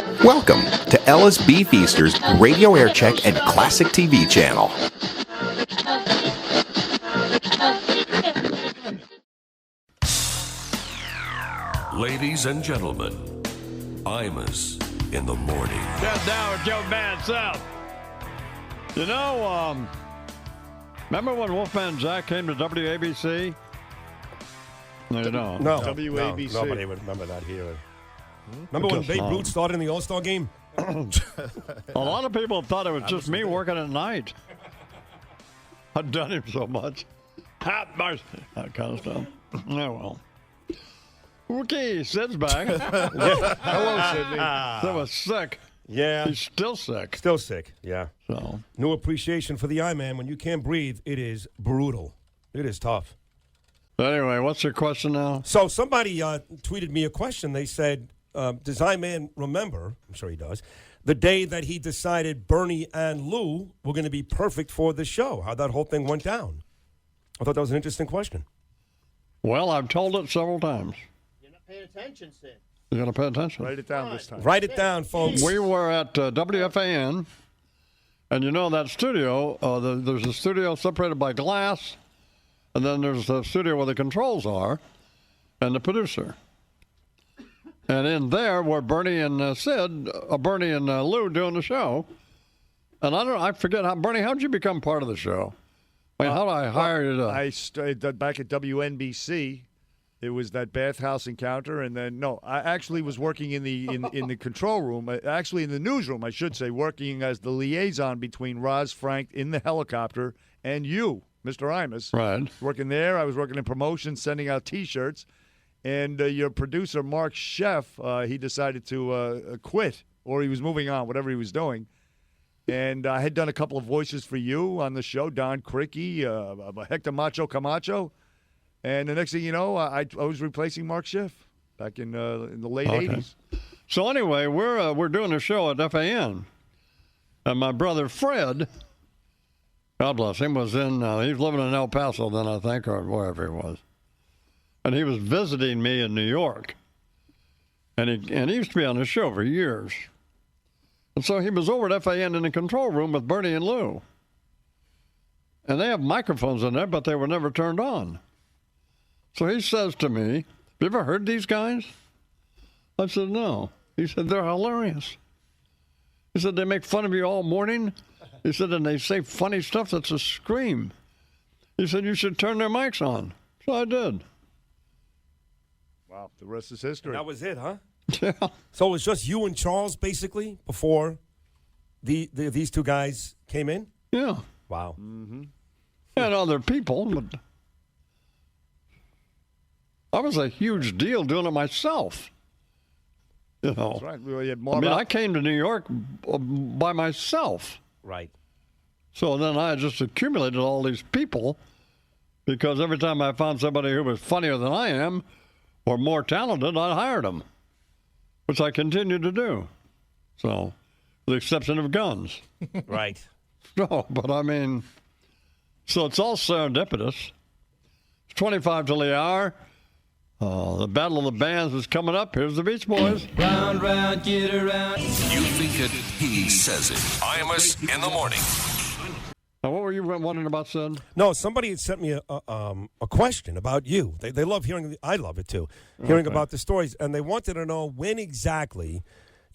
Welcome to Ellis B. Feaster's Radio Air Check and Classic TV channel. Ladies and gentlemen, Imus in the morning. Just now with Joe Van South. You know, remember when Wolfman Jack came to WABC? No, you don't. No, WABC. No, nobody would remember that here. Remember when Babe Ruth started in the All-Star game? A lot of people thought it was just me working at night. I've done him so much. That kind of stuff. Yeah, well. Okay, Sid's back. Hello, Sydney. Sid was sick. Yeah. He's still sick. Still sick, yeah. So New appreciation for the I-Man. When you can't breathe, it is brutal. It is tough. anyway, what's your question now? So somebody tweeted me a question. They said, does I-Man remember, I'm sure he does, the day that he decided Bernie and Lou were going to be perfect for the show? How that whole thing went down? I thought that was an interesting question. Well, I've told it several times. Pay attention, Sid. You got to pay attention. Write it down this time. Write it down, folks. We were at WFAN, and you know that studio, there's a studio separated by glass, and then there's the studio where the controls are, and the producer. And in there were Bernie and Bernie and Lou doing the show. And I forget Bernie, how'd you become part of the show? I mean, how did I hire you to? I started back at WNBC. It was that bathhouse encounter, and then I actually was working in the control room, actually in the newsroom, I should say, working as the liaison between Roz Frank in the helicopter and you, Mr. Imus. Right. Working there, I was working in promotions, sending out T-shirts, and your producer Mark Sheff, he decided to quit, or he was moving on, whatever he was doing. And I had done a couple of voices for you on the show, Don Criqui, Hector Macho Camacho. And the next thing you know, I was replacing Mark Schiff back in the late 80s. So anyway, we're doing a show at FAN. And my brother Fred, God bless him, was in, he's living in El Paso then, I think, or wherever he was. And he was visiting me in New York. And he used to be on the show for years. And so he was over at FAN in the control room with Bernie and Lou. And they have microphones in there, but they were never turned on. So he says to me, have you ever heard these guys? I said, no. He said, they're hilarious. He said, they make fun of you all morning. He said, and they say funny stuff that's a scream. He said, you should turn their mics on. So I did. Wow, the rest is history. That was it, huh? Yeah. So it was just you and Charles, basically, before these two guys came in? Yeah. Wow. Mm-hmm. And other people, but I was a huge deal doing it myself. You know. That's right. We had more I came to New York by myself. Right. So then I just accumulated all these people because every time I found somebody who was funnier than I am or more talented, I hired them, which I continue to do. So, with the exception of guns. Right. No, but I mean, so it's all serendipitous. It's 25 till the hour. The Battle of the Bands is coming up. Here's the Beach Boys. Round, round, get around. You think it, he says it. Imus in the morning. Now, what were you wondering about, Sid? No, somebody had sent me a question about you. They love hearing, I love it too, hearing about the stories. And they wanted to know when exactly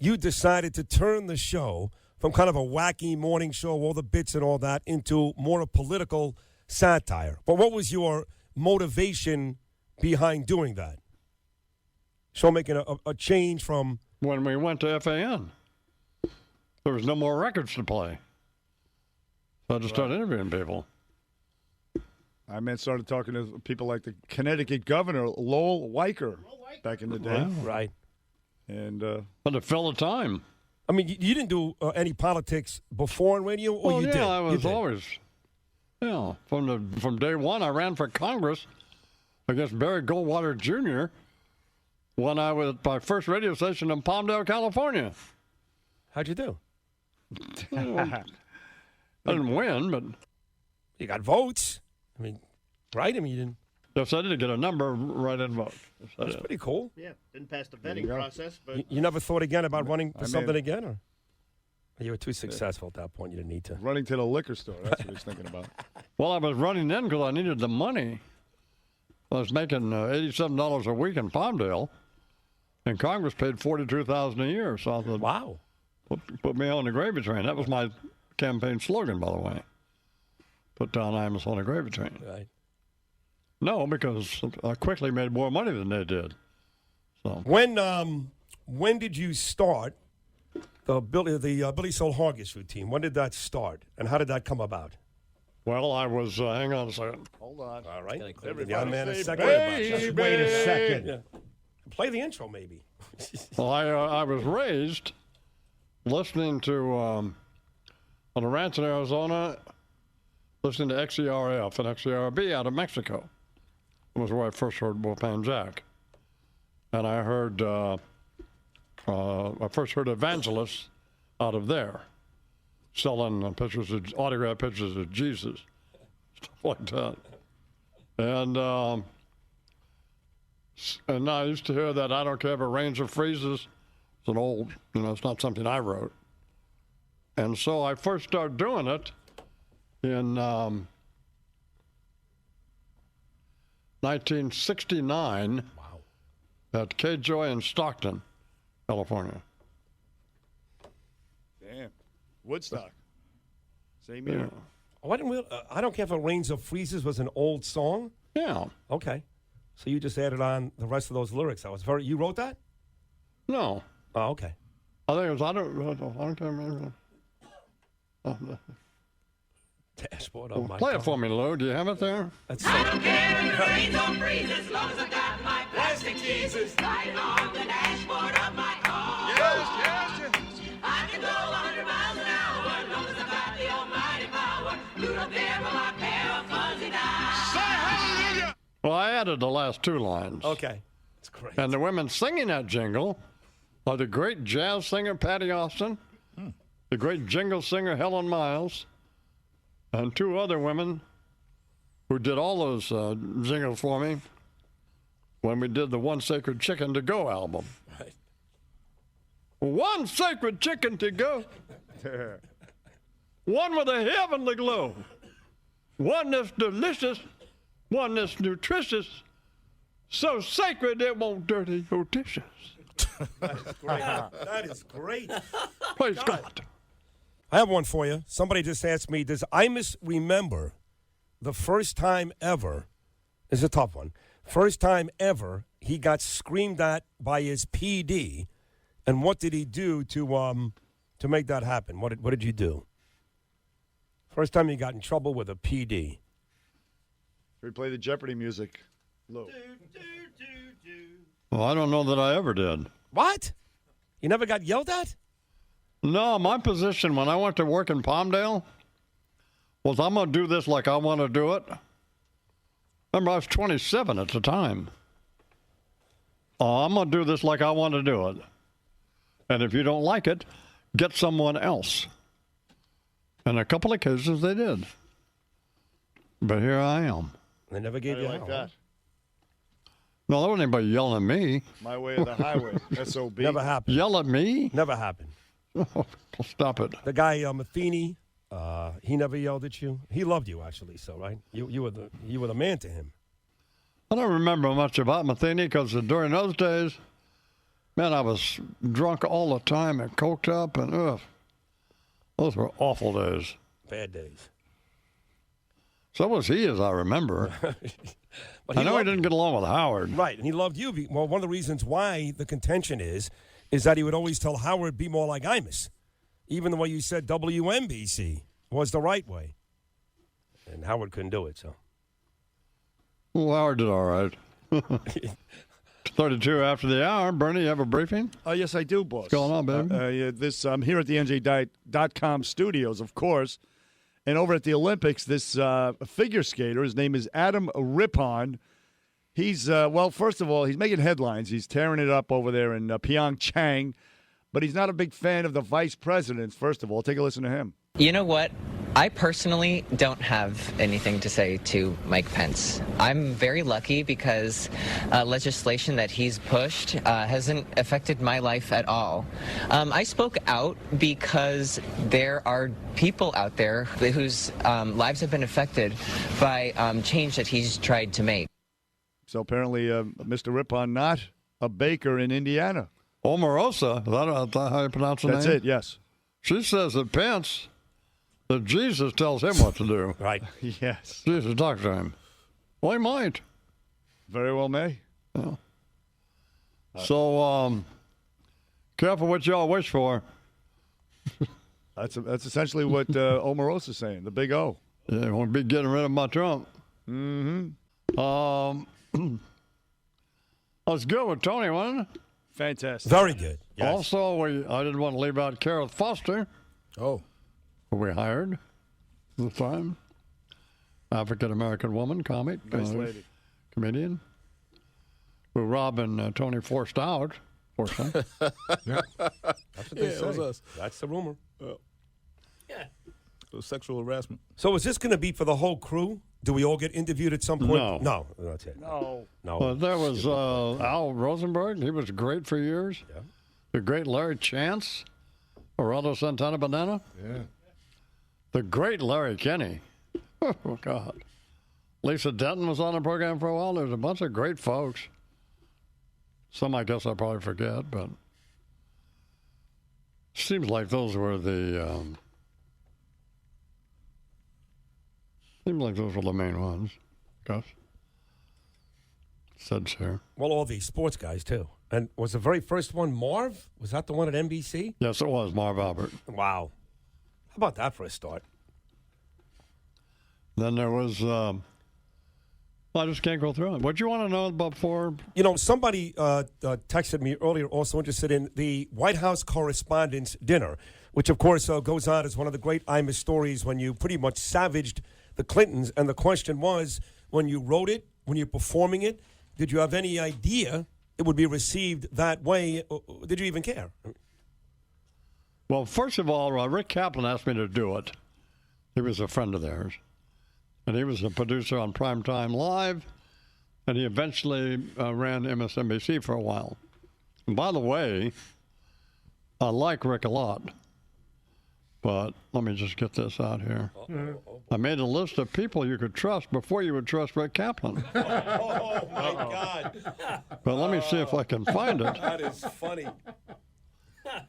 you decided to turn the show from kind of a wacky morning show, all the bits and all that, into more a political satire. But what was your motivation behind doing that? So making a change from... When we went to FAN, there was no more records to play. So I just started interviewing people. I started talking to people like the Connecticut governor, Lowell Weicker, back in the day. Wow. Right. And But to fill the time. I mean, you didn't do any politics before on radio, or you did? I You was did. always, from day one, I ran for Congress against Barry Goldwater Jr. when I was at my first radio station in Palmdale, California. How'd you do? I didn't win, but You got votes. I mean, right? I mean, you didn't. Yes, I did get a number right in vote. Yes, I That's did. pretty cool. Yeah, didn't pass the vetting process, but You never thought again about running for I something mean- again, or you were too successful at that point? You didn't need to. Running to the liquor store. That's what he's thinking about. Well, I was running in because I needed the money. I was making $87 a week in Palmdale, and Congress paid $42,000 a year. So I thought, Wow. put me on the gravy train. That was my campaign slogan, by the way. Put down Imus on the gravy train. Right. No, because I quickly made more money than they did. So When did you start the Billy Soul Hargis routine? When did that start, and how did that come about? well, I was. Hang on a second. Hold on. All right. Everybody Yeah, man, a say second. baby. Just wait a second. Yeah. Play the intro, maybe. Well, I was raised listening to on a ranch in Arizona, listening to XERF and XERB out of Mexico. It was where I first heard Wolfman Jack, and I heard I first heard evangelists out of there selling autographed pictures of Jesus, stuff like that, and I used to hear that I don't care if it rains or freezes. It's an old, it's not something I wrote. And so I first started doing it in 1969 at K-Joy in Stockton, California. Damn. Woodstock. Same year. Oh, I don't care if it rains or freezes was an old song. Yeah. Okay, so you just added on the rest of those lyrics. You wrote that? No. Oh, okay. I think it was, I don't remember. Dashboard. Oh my Play God. it for me, Lou. Do you have it there? That's I don't care if it rains or freezes, as long as I got my plastic Jesus lying on the dashboard of my car. I can go 100 miles an hour, as long as I got the almighty power. Glued up there with my pair of fuzzy eyes. Well, I added the last two lines. okay. That's great. And the women singing that jingle are the great jazz singer Patty Austin, the great jingle singer Helen Miles, and two other women who did all those jingles for me when we did the One Sacred Chicken to Go album. Right. One sacred chicken to go, one with a heavenly glow, one that's delicious, one that's nutritious, so sacred it won't dirty your dishes. That is great. Praise God. I have one for you. Somebody just asked me, does Imus remember the first time ever, this is a tough one, first time ever he got screamed at by his PD, and what did he do to make that happen? What did you do? First time he got in trouble with a PD. We play the Jeopardy music. Low. Well, I don't know that I ever did. What? You never got yelled at? No, my position when I went to work in Palmdale was I'm going to do this like I want to do it. Remember, I was 27 at the time. I'm going to do this like I want to do it. And if you don't like it, get someone else. And a couple of cases they did. But here I am. They never gave you like hell, that. No, there wasn't anybody yelling at me. My way or the highway. SOB. Never happened. Yell at me? Never happened. Stop it. The guy Matheny, he never yelled at you. He loved you actually, so right? You were the man to him. I don't remember much about Matheny because during those days, man, I was drunk all the time and coked up, and those were awful days. Bad days. So was he, as I remember. But I know he loved didn't you. get along with Howard. Right, and he loved you. Well, one of the reasons why the contention is that he would always tell Howard, be more like Imus. Even the way you said WMBC was the right way. And Howard couldn't do it, so. Well, Howard did all right. 32 after the hour. Bernie, you have a briefing? Yes, I do, boss. What's going on, baby? I'm here at the NJ.com studios, of course. And over at the Olympics, this figure skater, his name is Adam Rippon. He's, first of all, he's making headlines. He's tearing it up over there in Pyeongchang. But he's not a big fan of the vice presidents, first of all. Take a listen to him. You know what? I personally don't have anything to say to Mike Pence. I'm very lucky because legislation that he's pushed hasn't affected my life at all. I spoke out because there are people out there whose lives have been affected by change that he's tried to make. So apparently, Mr. Rippon, not a baker in Indiana. Omarosa, is that how you pronounce the name? That's it, yes. She says that Pence, that Jesus tells him what to do. Right. Yes. Jesus talks to him. Well, he might. Very well may. Yeah. So, careful what y'all wish for. That's essentially what Omarosa's saying, the big O. Yeah, won't be getting rid of my Trump. Mm-hmm. That's good with Tony, wasn't it? Fantastic. Very good. Yes. Also, I didn't want to leave out Carol Foster. Oh. Who we hired at the time. African-American woman, comic. Nice lady. Comedian. Who Rob and Tony forced out. Forced out. That's what they say. It was us. That's the rumor. Yeah. It was sexual harassment. So is this going to be for the whole crew? Do we all get interviewed at some point? No. No, that's it. No. Well, there was Al Rosenberg. He was great for years. Yeah. The great Larry Chance. Geraldo Santana Banana. Yeah. The great Larry Kenny. Oh, God. Lisa Denton was on the program for a while. There's a bunch of great folks. Some I guess I'll probably forget, but seems like those were the main ones. Gus? Said sir. Well, all these sports guys, too. And was the very first one Marv? Was that the one at NBC? Yes, it was Marv Albert. Wow. How about that for a start? Then there was, I just can't go through it. What do you want to know about before? You know, somebody texted me earlier also interested in the White House Correspondents' dinner, which, of course, goes on as one of the great Imus stories when you pretty much savaged the Clintons. And the question was, when you wrote it, when you're performing it, did you have any idea it would be received that way? Did you even care? Well, first of all, Rick Kaplan asked me to do it. He was a friend of theirs. And he was a producer on Primetime Live, and he eventually ran MSNBC for a while. And by the way, I like Rick a lot, but let me just get this out here. I made a list of people you could trust before you would trust Rick Kaplan. Oh, my God. But let me see if I can find it. That is funny.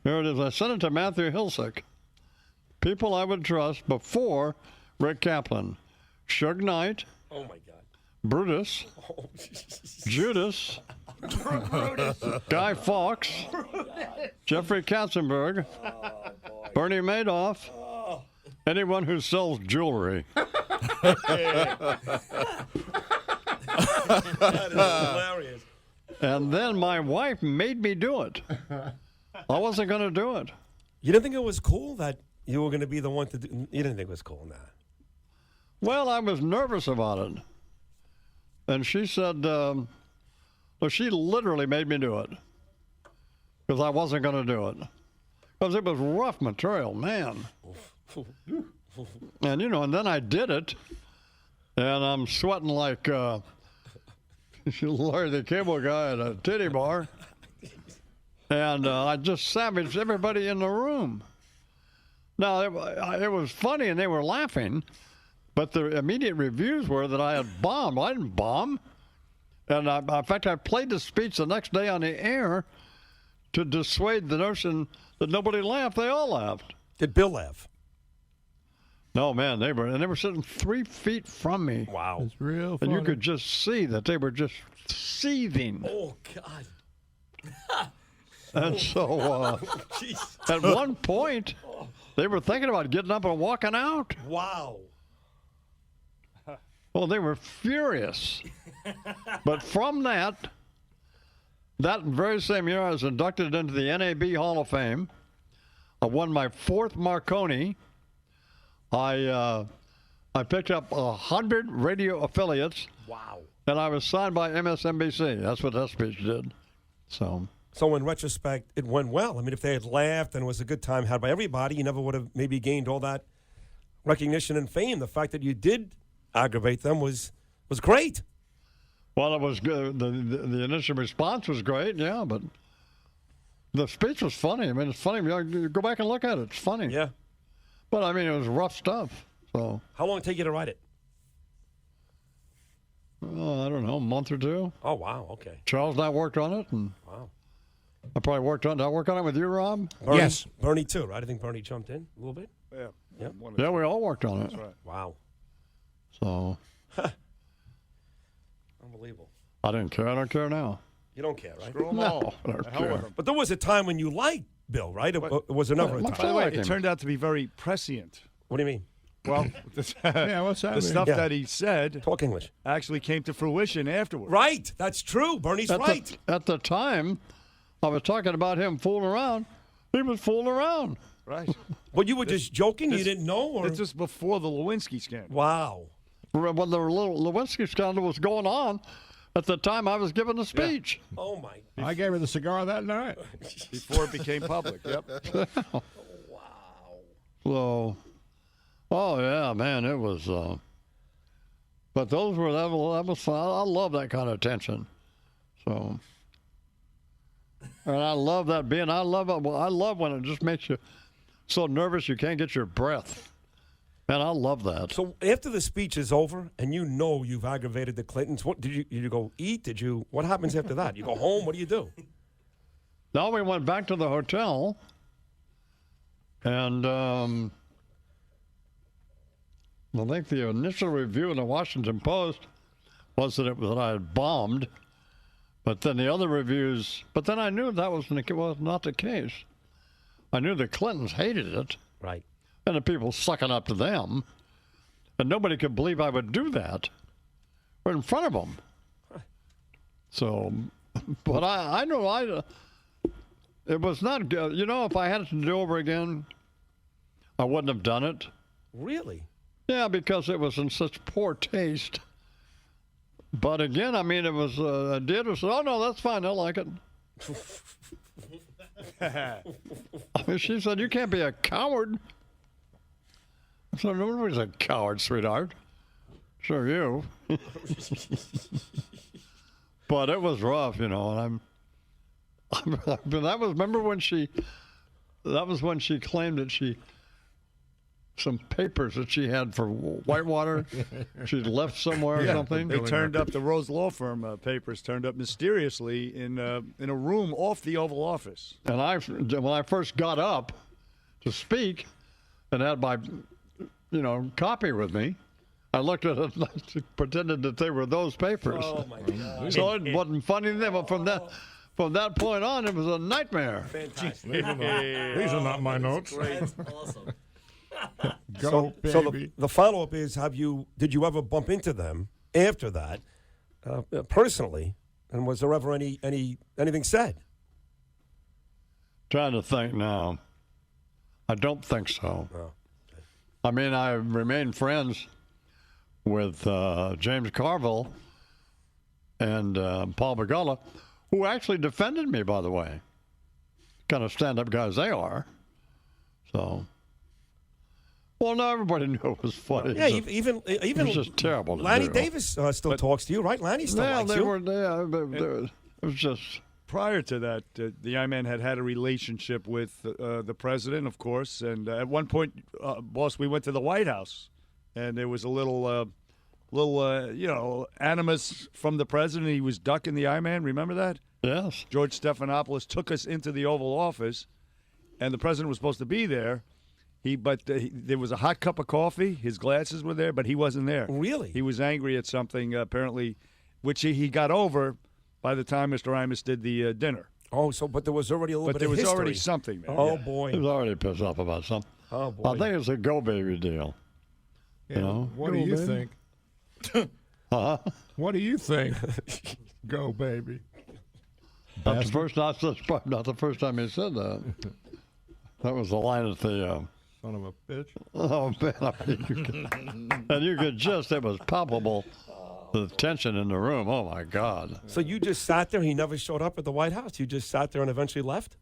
Here it is. I sent it to Matthew Hilsick. People I would trust before Rick Kaplan. Suge Knight. Oh, my God. Brutus. Oh, Judas. Guy Fawkes. Jeffrey Katzenberg. Bernie Madoff. Anyone who sells jewelry. That is hilarious. And then my wife made me do it. I wasn't going to do it. You didn't think it was cool that you were going to be the one to do? You didn't think it was cool, nah. Well, I was nervous about it. And she said, well, she literally made me do it. Because I wasn't going to do it. Because it was rough material, man. And, you know, and then I did it. And I'm sweating like Larry the Cable Guy at a titty bar. And I just savaged everybody in the room. Now, it was funny and they were laughing. But the immediate reviews were that I had bombed. I didn't bomb. And in fact, I played the speech the next day on the air to dissuade the notion that nobody laughed. They all laughed. Did Bill laugh? No, man, they were sitting 3 feet from me. Wow. It's real And funny. you could just see that they were just seething. Oh, God. And so at one point, they were thinking about getting up and walking out. Wow. Well, they were furious. But from that very same year, I was inducted into the NAB Hall of Fame. I won my 4th Marconi. I picked up 100 radio affiliates. Wow. And I was signed by MSNBC. That's what that speech did. So in retrospect, it went well. I mean, if they had laughed and it was a good time had by everybody, you never would have maybe gained all that recognition and fame. The fact that you did aggravate them was great. Well, it was good. The initial response was great, yeah, but the speech was funny. I mean, it's funny. You go back and look at it. It's funny. Yeah. But, I mean, it was rough stuff. So. How long did it take you to write it? I don't know, a month or two. Oh, wow. Okay. Charles and I worked on it. And wow. I probably worked on it. Did I work on it with you, Rob? Bernie, Yes. Bernie, too, right? I think Bernie jumped in a little bit. Yeah. Yeah. Yeah, we all worked on it. That's right. Wow. So. Unbelievable. I didn't care. I don't care now. You don't care, right? Screw 'em No, all. I don't The hell with care. 'em. But there was a time when you liked Bill, right? It was another Well, time. By the way, like it him. turned out to be very prescient. What do you mean? Well, Yeah, what's that the mean? stuff Yeah. that he said Talk English. actually came to fruition afterwards. Right. That's true. Bernie's right. At the time, I was talking about him fooling around. He was fooling around. Right. But you were just joking? You this- didn't know? Or? This was before the Lewinsky scandal. Wow. When the Lewinsky scandal was going on, at the time I was giving the speech. Oh, my. I gave her the cigar that night. Before it became public. Yep. So, oh yeah, man, it was. But those were that was fun. I love that kind of tension. So, and I love that being. I love it. Well, I love when it just makes you so nervous you can't get your breath. Man, I love that. So after the speech is over and you know you've aggravated the Clintons, what did you go eat? What happens after that? You go home? What do you do? Now we went back to the hotel, and I think the initial review in the Washington Post was that I had bombed, but then the other reviews. But then I knew that was not the case. I knew the Clintons hated it, Right. and the people sucking up to them, and nobody could believe I would do that. We're in front of them. So, but I know it was not good. You know, if I had it to do over again, I wouldn't have done it. Really? Yeah, because it was in such poor taste. But again, I mean, it was, I did, I said, oh, no, that's fine, I like it. I mean, she said, you can't be a coward. I said, nobody's a coward, sweetheart. Sure you. But it was rough, you know, and remember when that was when she claimed that some papers that she had for Whitewater, she'd left somewhere or something. They turned up, the Rose Law Firm papers turned up mysteriously in a room off the Oval Office. And when I first got up to speak and had my, copy with me, I looked at it and I pretended that they were those papers. Oh, my God. So it wasn't funny then, but from that point on, it was a nightmare. Fantastic. These are not my notes. That's awesome. Go, So baby. the follow-up is, did you ever bump into them after that, personally, and was there ever anything said? Trying to think now. I don't think so. Oh, I mean, I remained friends with James Carville and Paul Begala, who actually defended me, by the way. Kind of stand-up guys they are. So, well, no, everybody knew it was funny. Yeah, It even was just terrible to Lanny do. Davis still talks to you, right? Lanny still Yeah, likes they you. were. Yeah, it was just. Prior to that, the I-Man had a relationship with the president, of course, and at one point, boss, we went to the White House, and there was a little animus from the president. He was ducking the I-Man. Remember that? Yes. George Stephanopoulos took us into the Oval Office, and the president was supposed to be there. There was a hot cup of coffee. His glasses were there, but he wasn't there. Really? He was angry at something, apparently, which he got over by the time Mr. Imus did the dinner. Oh, but there was already a little But bit there of was history. already something there. Oh, Yeah. He boy. was already pissed off about something. Oh, boy. I think it's a Go Baby deal. Yeah, know? what Go, do you baby. think? Huh? What do you think? Go, baby. Not the first time he said that. That was the line at the. Son of a bitch. Oh man! You could just, it was palpable, the tension in the room. Oh my God! So you just sat there? He never showed up at the White House? You just sat there and eventually left?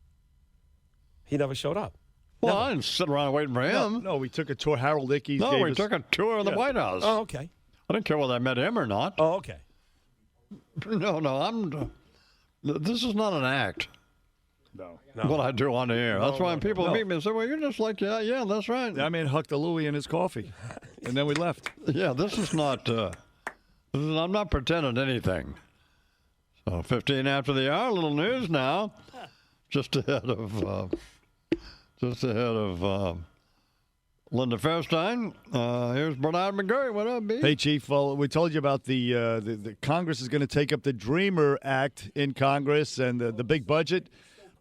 He never showed up? Well, I didn't sit around waiting for him. No, we took a tour. Harold Ickes No, gave we us. took a tour of the White House. Oh, okay. I didn't care whether I met him or not. Oh, okay. No, this is not an act. No. What I do on the air. That's why when people meet me and say, well, you're just like, yeah, that's right. That man hucked a Louis in his coffee, and then we left. Yeah, this is not, I'm not pretending anything. So 15 after the hour, a little news now. Just ahead of Linda Fairstein. Here's Bernard McGurry. What up, B? Hey, Chief. Well, we told you about the Congress is going to take up the Dreamer Act in Congress and the big budget.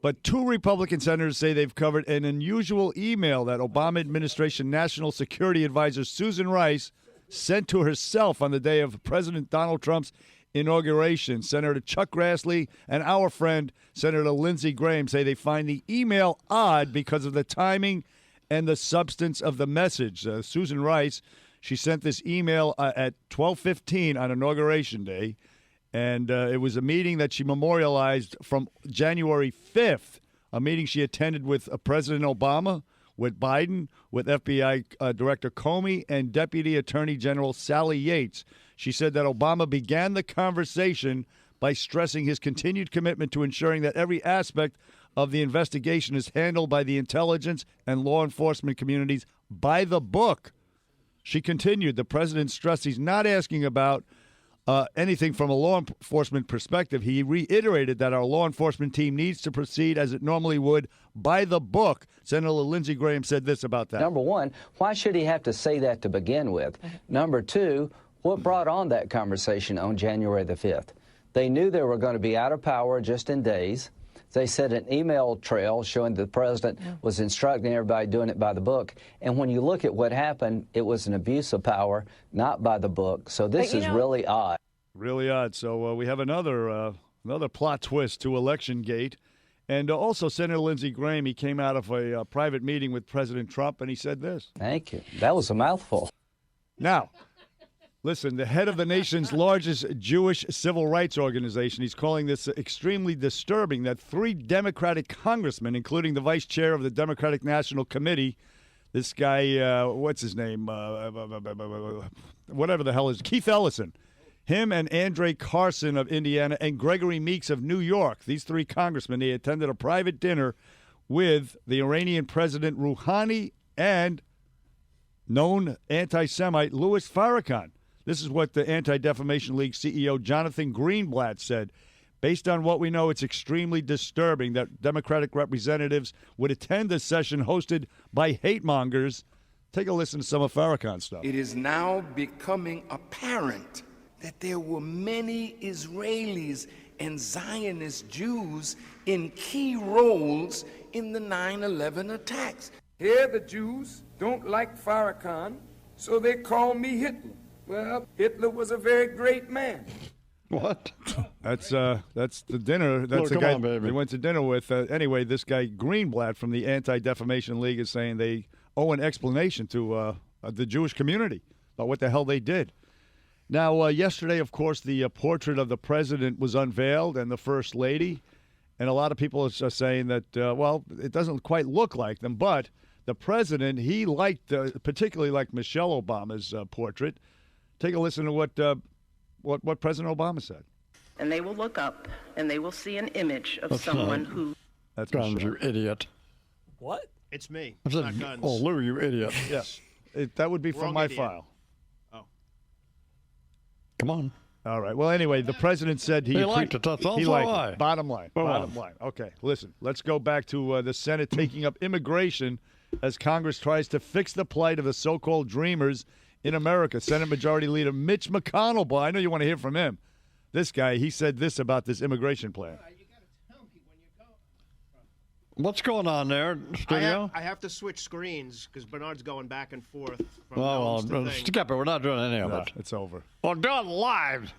But 2 Republican senators say they've covered an unusual email that Obama administration National Security Advisor Susan Rice sent to herself on the day of President Donald Trump's inauguration. Senator Chuck Grassley and our friend Senator Lindsey Graham say they find the email odd because of the timing and the substance of the message. Susan Rice, she sent this email at 12:15 on Inauguration Day, and it was a meeting that she memorialized from January 5th, a meeting she attended with President Obama, with Biden, with FBI Director Comey, and Deputy Attorney General Sally Yates. She said that Obama began the conversation by stressing his continued commitment to ensuring that every aspect of the investigation is handled by the intelligence and law enforcement communities by the book. She continued, the president stressed he's not asking about anything from a law enforcement perspective. He reiterated that our law enforcement team needs to proceed as it normally would by the book. Senator Lindsey Graham said this about that. Number one, why should he have to say that to begin with? Number two, what brought on that conversation on January the 5th? They knew they were going to be out of power just in days. They set an email trail showing the president was instructing everybody doing it by the book. And when you look at what happened, it was an abuse of power, not by the book. So this is really odd. Really odd. So we have another plot twist to ElectionGate. And also Senator Lindsey Graham, he came out of a private meeting with President Trump, and he said this. Thank you. That was a mouthful. Now, listen, the head of the nation's largest Jewish civil rights organization, he's calling this extremely disturbing that 3 Democratic congressmen, including the vice chair of the Democratic National Committee, this guy, what's his name? Whatever the hell is Keith Ellison. Him and Andre Carson of Indiana and Gregory Meeks of New York, these 3 congressmen, they attended a private dinner with the Iranian President Rouhani and known anti-Semite Louis Farrakhan. This is what the Anti-Defamation League CEO Jonathan Greenblatt said. Based on what we know, it's extremely disturbing that Democratic representatives would attend a session hosted by hate mongers. Take a listen to some of Farrakhan's stuff. It is now becoming apparent that there were many Israelis and Zionist Jews in key roles in the 9/11 attacks. Here the Jews don't like Farrakhan, so they call me Hitler. Well, Hitler was a very great man. What? That's the dinner. That's the guy they went to dinner with. Anyway, this guy Greenblatt from the Anti-Defamation League is saying they owe an explanation to the Jewish community about what the hell they did. Now, yesterday, of course, the portrait of the president was unveiled and the first lady, and a lot of people are saying that, well, it doesn't quite look like them, but the president, he liked, particularly liked Michelle Obama's portrait. Take a listen to what President Obama said. And they will look up and they will see an image of someone who. That's guns, you idiot. What? It's me. I said, not guns. Oh, Lou, you idiot. Yes. That would be from my idiot. file. Oh. Come on. All right. Well, anyway, the president said he liked it. That's he also liked why. it. Bottom line. Bottom line. Okay. Listen. Let's go back to the Senate taking up immigration as Congress tries to fix the plight of the so-called dreamers in America. Senate Majority Leader Mitch McConnell, boy, I know you want to hear from him. This guy, he said this about this immigration plan. What's going on there, studio? I have to switch screens because Bernard's going back and forth from Well, phones to things. skip it. We're not doing any of No, it. it's over. We're doing live.